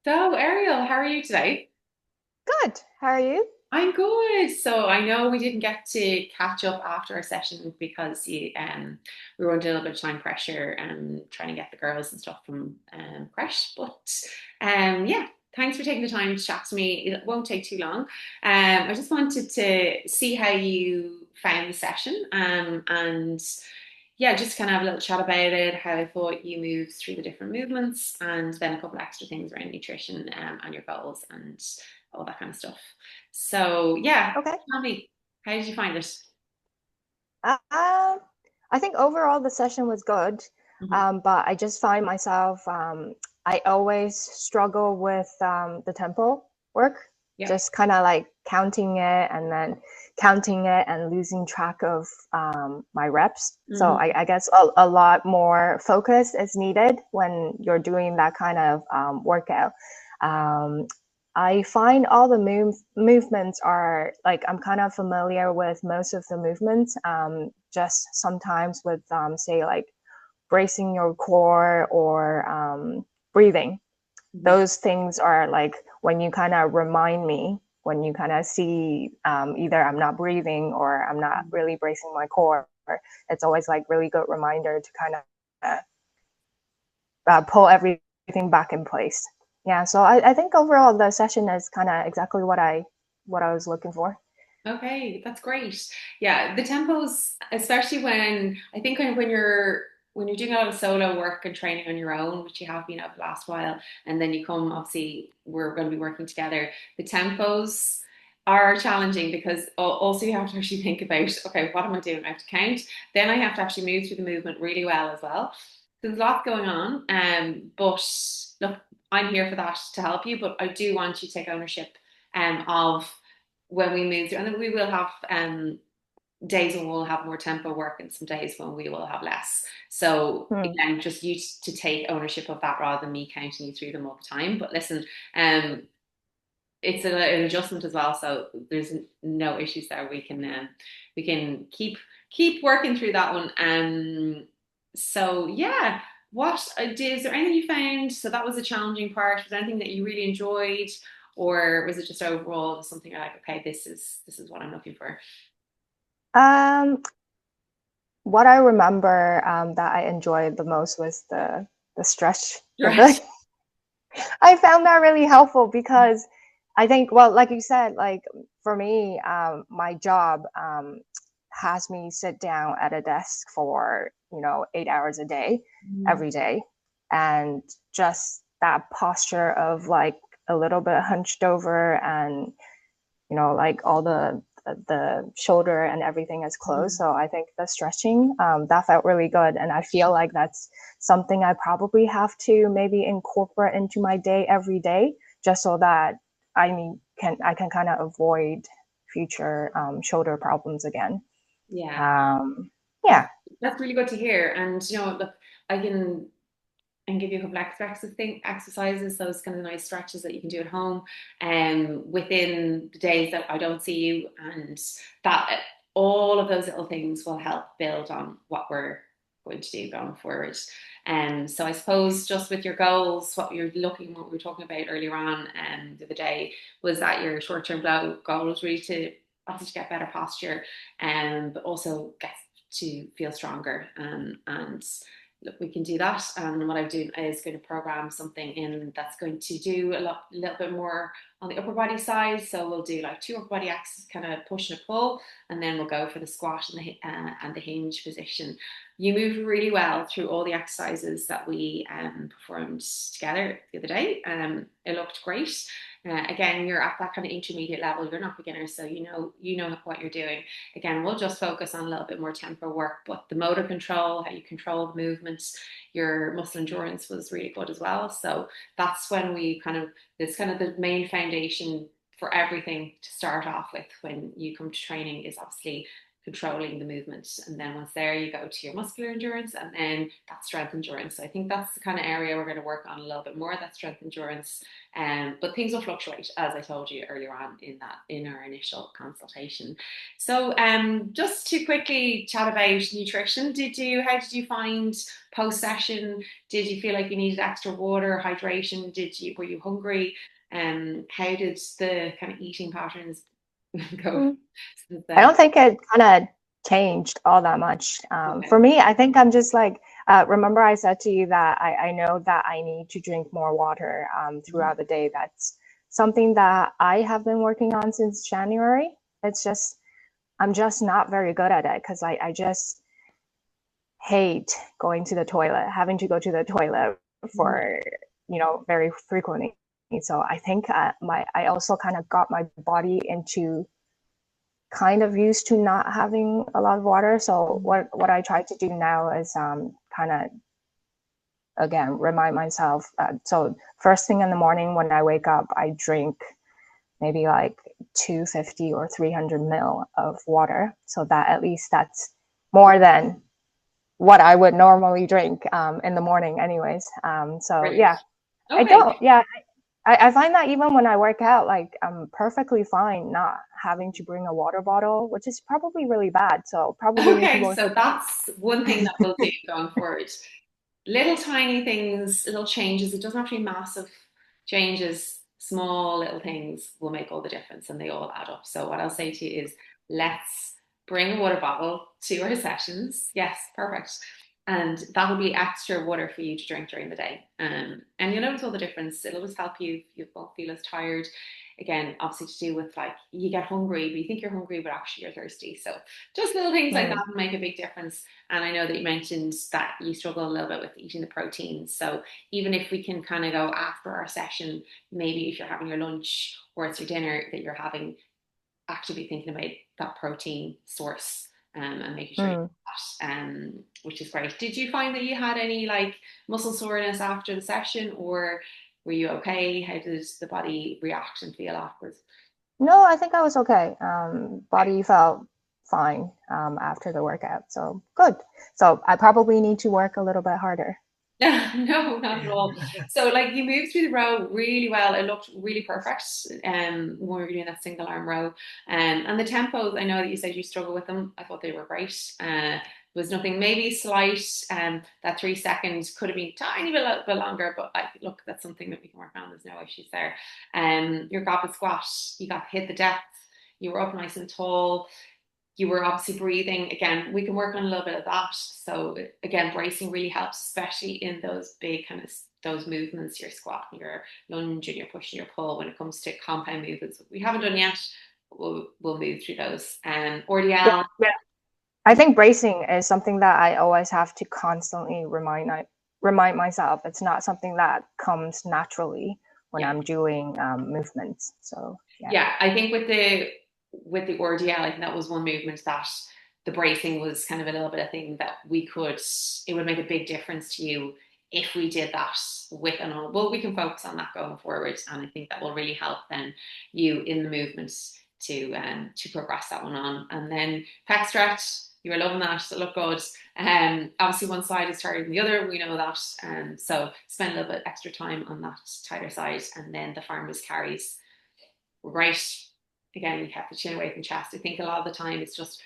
So, Ariel, how are you today? Good. How are you? I'm good. So I know we didn't get to catch up after our session because we were under a little bit of time pressure and trying to get the girls and stuff from crash. But yeah, thanks for taking the time to chat to me. It won't take too long. I just wanted to see how you found the session and yeah, just kind of have a little chat about it, how I thought you moved through the different movements, and then a couple of extra things around nutrition and your goals and all that kind of stuff. So, yeah, Okay. tell me, how did you find it? Uh, I think overall the session was good, Hmm. but I just find myself, I always struggle with the tempo work, Yeah. just kind of like counting it and then counting it and losing track of my reps. So Hmm. I guess a lot more focus is needed when you're doing that kind of workout. Um, I find all the movements are like I'm kind of familiar with most of the movements. Just sometimes with say like bracing your core or breathing. Hmm. Those things are like when you kind of remind me when you kind of see either I'm not breathing or I'm not really bracing my core. It's always like really good reminder to kind of pull everything back in place. Yeah, so I think overall the session is kind of exactly what I was looking for. Okay, that's great. Yeah, the tempos, especially when I think when you're doing a lot of solo work and training on your own, which you have been over the last while, and then you come, obviously, we're going to be working together. The tempos are challenging because also you have to actually think about, okay, what am I doing? I have to count. Then I have to actually move through the movement really well as well. So there's a lot going on. But look, I'm here for that to help you, but I do want you to take ownership of when we move through, and then we will have days when we'll have more tempo work and some days when we will have less. So Hmm. again, just you to take ownership of that rather than me counting you through them all the time. But listen, um, it's an adjustment as well, so there's no issues there. We can keep working through that one. So yeah. What is there anything you found? So that was a challenging part. Was there anything that you really enjoyed, or was it just overall something you're like, okay, this is what I'm looking for? Um, what I remember that I enjoyed the most was the stretch. Right. I found that really helpful because I think, well, like you said, like for me, my job has me sit down at a desk for 8 hours a day, Mm. every day, and just that posture of like a little bit hunched over and like all the shoulder and everything is closed. Mm. So I think the stretching that felt really good, and I feel like that's something I probably have to maybe incorporate into my day every day, just so that I can kind of avoid future shoulder problems again. Yeah. Um, That's yeah. that's really good to hear. And look, I can and give you a couple exercises, those kind of nice stretches that you can do at home, within the days that I don't see you, and that all of those little things will help build on what we're going to do going forward. So I suppose just with your goals, what we were talking about earlier on, the other day, was that your short-term goal was really to obviously get better posture, but also get to feel stronger, and look, we can do that. And what I'm doing is going to program something in that's going to do little bit more on the upper body side. So we'll do like two upper body axes, kind of push and a pull, and then we'll go for the squat and the hinge position. You moved really well through all the exercises that we performed together the other day. It looked great. Again, you're at that kind of intermediate level. You're not beginner, so you know what you're doing. Again, we'll just focus on a little bit more tempo work, but the motor control, how you control the movements, your muscle endurance was really good as well. So that's when we this kind of the main foundation for everything to start off with when you come to training is obviously controlling the movement. And then once there, you go to your muscular endurance and then that strength endurance. So I think that's the kind of area we're going to work on a little bit more, that strength endurance. But things will fluctuate, as I told you earlier on in our initial consultation. So just to quickly chat about nutrition, how did you find post session? Did you feel like you needed extra water, hydration? Were you hungry? How did the kind of eating patterns go Mm. since I then? don't think it kind of changed all that much. For Okay. me, I think I'm just like, remember I said to you that I know that I need to drink more water throughout the day. That's something that I have been working on since January. It's just, I'm just not very good at it because I just hate going to the toilet, having to go to the toilet Mhm. for, very frequently. So I think I also kind of got my body into kind of used to not having a lot of water. So what I try to do now is kind of again remind myself. So first thing in the morning when I wake up, I drink maybe like 250 or 300 ml of water. So that at least that's more than what I would normally drink in the morning, anyways. So Brilliant. yeah, I Okay. don't. Yeah, I find that even when I work out, like I'm perfectly fine not having to bring a water bottle, which is probably really bad. So probably need to Okay. go. So that's one thing that we'll do going forward. Little tiny things, little changes. It doesn't have to be massive changes. Small little things will make all the difference and they all add up. So what I'll say to you is let's bring a water bottle to our sessions. Yes, perfect. And that'll be extra water for you to drink during the day. And you'll notice all the difference. It'll just help you. You won't feel as tired. Again, obviously to do with like you get hungry, but you think you're hungry, but actually you're thirsty. So just little things like that Mm, will make a big difference. And I know that you mentioned that you struggle a little bit with eating the proteins. So even if we can kind of go after our session, maybe if you're having your lunch or it's your dinner that you're having, actively thinking about that protein source and making sure you mm. do that, which is great. Did you find that you had any like muscle soreness after the session or were you okay? How did the body react and feel afterwards? No, I think I was okay. Okay. Body felt fine after the workout, so good. So I probably need to work a little bit harder. No, not at all. So, like, you moved through the row really well. It looked really perfect. When we were doing that single arm row, and the tempos. I know that you said you struggle with them. I thought they were great. There was nothing, maybe slight. That 3 seconds could have been tiny bit longer, but look, that's something that we can work on. There's no issues there. Your goblet squat, you got hit the depth. You were up nice and tall, you were obviously breathing. Again, we can work on a little bit of that. So again, bracing really helps, especially in those big kind of those movements, your squat, your lunge, and your push and your pull. When it comes to compound movements, we haven't done yet. We'll move through those. Yeah, RDL. yeah. I think bracing is something that I always have to constantly remind myself. It's not something that comes naturally when Yeah, I'm doing movements. So yeah. yeah. I think with the RDL, I think that was one movement that the bracing was kind of a little bit of thing that we could. It would make a big difference to you if we did that with an on. Well, we can focus on that going forward, and I think that will really help then you in the movements to progress that one on. And then pec stretch, you were loving that. It looked good. Obviously one side is tighter than the other. We know that. So spend a little bit extra time on that tighter side, and then the farmers carries were great. Again, we kept the chin away from chest. I think a lot of the time it's just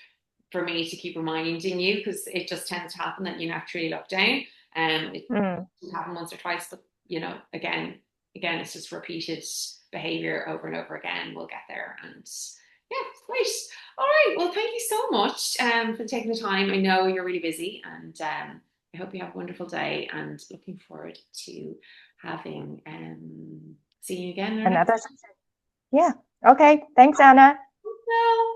for me to keep reminding you because it just tends to happen that you naturally look down. It Mm. can happen once or twice, but again, it's just repeated behavior over and over again. We'll get there, and yeah, great. All right. Well, thank you so much for taking the time. I know you're really busy, and I hope you have a wonderful day. And looking forward to having seeing you again in our next. Another. Yeah. Okay. Thanks, Anna. No.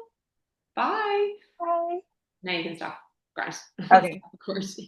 Bye. Bye. Now you can stop. Grant. Okay. Of course.